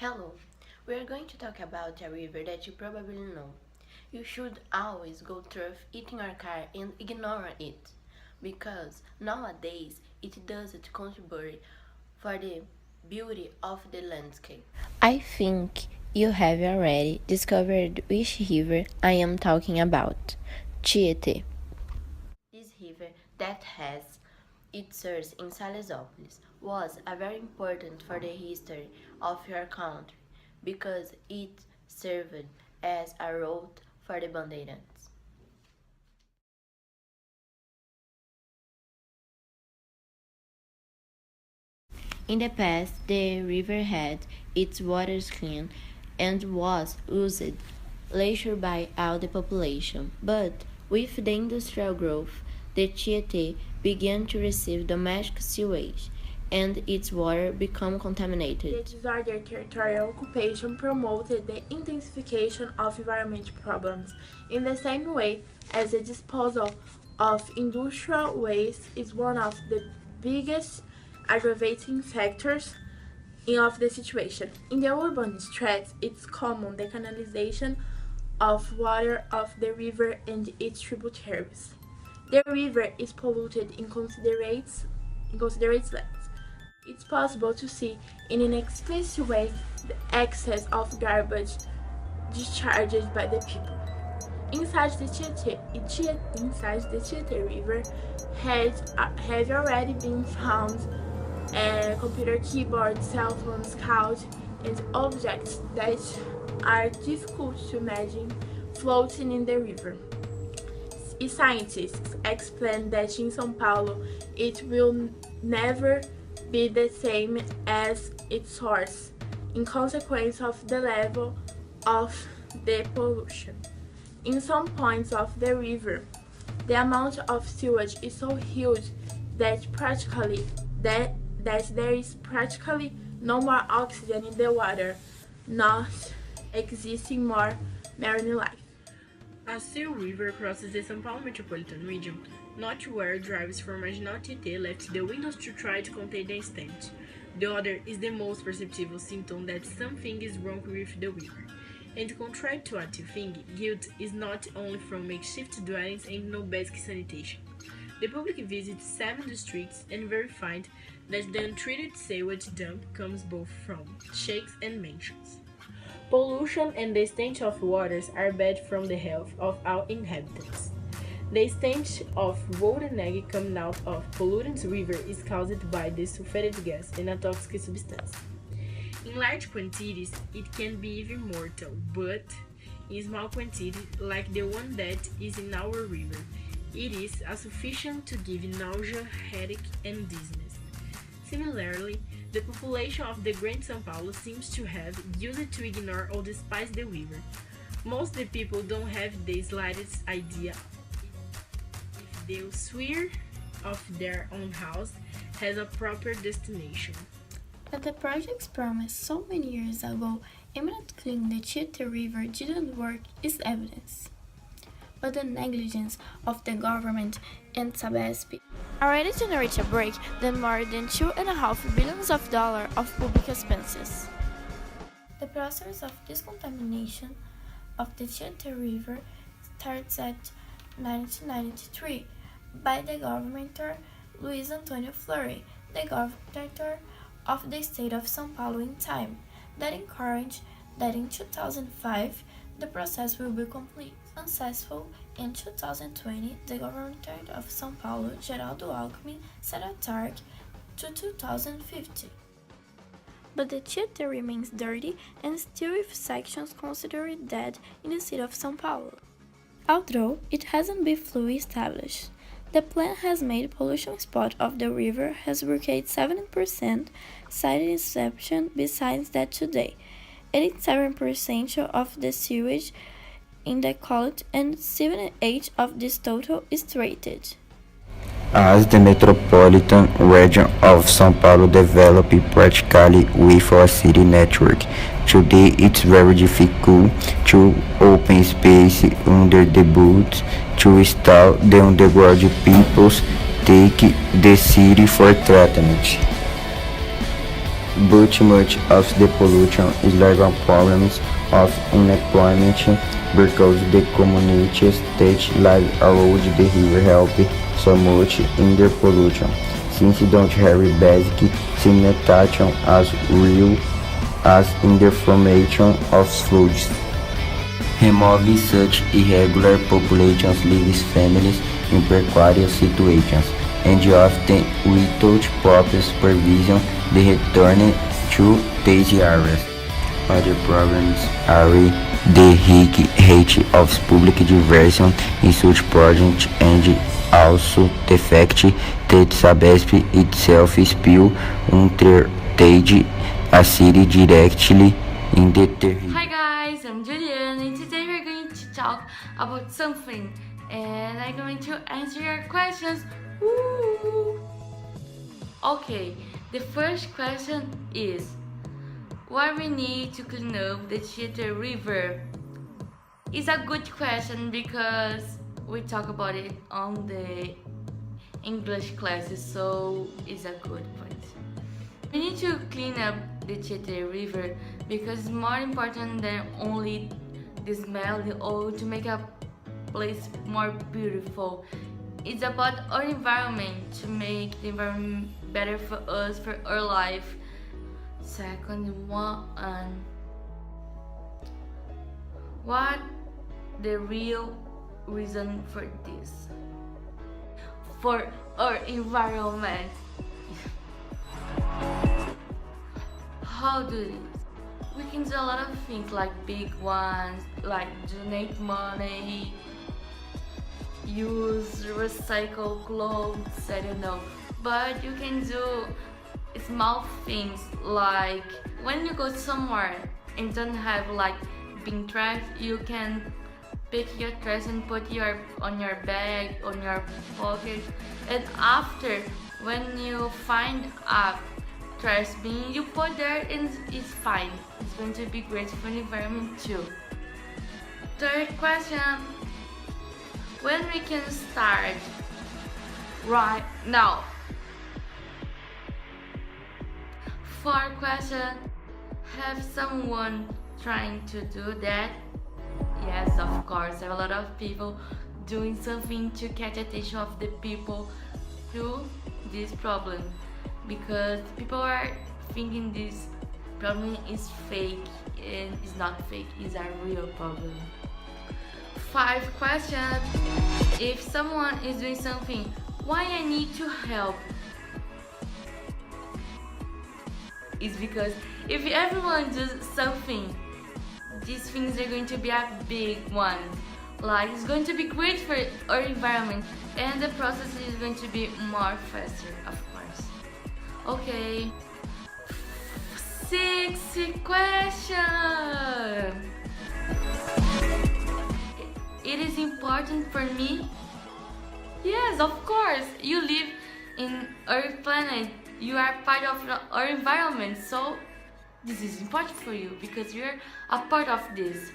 Hello, we are going to talk about a river that you probably know. You should always go through it in your car and ignore it, because nowadays it doesn't contribute for the beauty of the landscape. I think you have already discovered which river I am talking about, Tietê. This river that has its source in Salesópolis was a very important for the history of your country because it served as a route for the bandeirantes. In the past, the river had its waters clean and was used leisure by all the population, but with the industrial growth, the Tietê began to receive domestic sewage and its water became contaminated. The disordered territorial occupation promoted the intensification of environmental problems in the same way as the disposal of industrial waste is one of the biggest aggravating factors of the situation. In the urban stretch, it's common the canalization of water of the river and its tributaries. The river is polluted in considerate lands. It's possible to see in an explicit way the excess of garbage discharged by the people. Inside the Tietê River have already been found computer keyboards, cell phones, couch, and objects that are difficult to imagine floating in the river. Scientists explain that in São Paulo it will never be the same as its source in consequence of the level of the pollution. In some points of the river, the amount of sewage is so huge that there is practically no more oxygen in the water, not existing more marine life. A Sil River crosses the São Paulo metropolitan region, not where drivers from Marginal Tietê left the windows to try to contain the stench. The odor is the most perceptible symptom that something is wrong with the river. And contrary to what you think, guilt is not only from makeshift dwellings and no basic sanitation. The public visited 7 districts and verified that the untreated sewage dump comes both from sheiks and mansions. Pollution and the stench of waters are bad from the health of all inhabitants. The stench of wood and egg coming out of polluted river is caused by the sulfated gas and a toxic substance. In large quantities, it can be even mortal, but in small quantity, like the one that is in our river, it is sufficient to give nausea, headache, and dizziness. Similarly, the population of the Grand São Paulo seems to have used to ignore or despise the river. Most of the people don't have the slightest idea if the sewer of their own house has a proper destination. That the projects promised so many years ago aimed at cleaning the Tietê River didn't work is evidence. But the negligence of the government and Sabesp already generated a break than more than $2.5 billion of public expenses. The process of discontamination of the Tietê River starts at 1993 by the governor Luiz Antônio Fleury, the governor of the state of São Paulo in time, that encouraged that in 2005 the process will be complete. Successful in 2020, the governor of São Paulo, Geraldo Alckmin, set a target to 2050. But the Tietê remains dirty and still with sections considered dead in the city of São Paulo. Although it hasn't been fully established, the plan has made pollution spot of the river has reached 70%, citing inception. Besides that today, 87% of the sewage in the college and 78% of this total is treated. As the metropolitan region of São Paulo developed practically without a city network, today it's very difficult to open space under the boats to install the underground. People take the city for treatment. but much of the pollution is legal problems of unemployment because the communities that live around the river help so much in the pollution, since they don't have basic sanitation as real as in the formation of floods. Removing such irregular populations leaves families in precarious situations, and often without proper supervision they return to these areas. Other problems are the rate of public diversion in such projects and also the fact that Sabesp itself spill undertakes a city directly in the territory. Hi guys, I'm Julian and today we're going to talk about something and I'm going to answer your questions. Woo! Okay, the first question is why we need to clean up the TIETê River? It's a good question because we talk about it on the English classes, so it's a good point. We need to clean up the TIETê River because it's more important than only the smell or to make a place more beautiful. It's about our environment, to make the environment better for us, for our life. Second one, what the real reason for this? For our environment. How do this? We can do a lot of things like big ones, like donate money, use recycled clothes, I don't know. But you can do small things like when you go somewhere and don't have like bin trash, you can pick your trash and put on your bag, on your pocket, and after when you find a trash bin, you put there and it's fine. It's going to be great for the environment too. Third question, when we can start? Right now. Fourth question, have someone trying to do that? Yes, of course, there are a lot of people doing something to catch attention of the people to this problem, because people are thinking this problem is fake, and it's not fake, it's a real problem. Fifth question, if someone is doing something, why I need to help? It's because if everyone does something, these things are going to be a big one. Like, it's going to be great for our environment and the process is going to be more faster, of course. Okay, sixth question. It is important for me? Yes, of course. You live in our planet. You are part of our environment, so this is important for you because you're a part of this.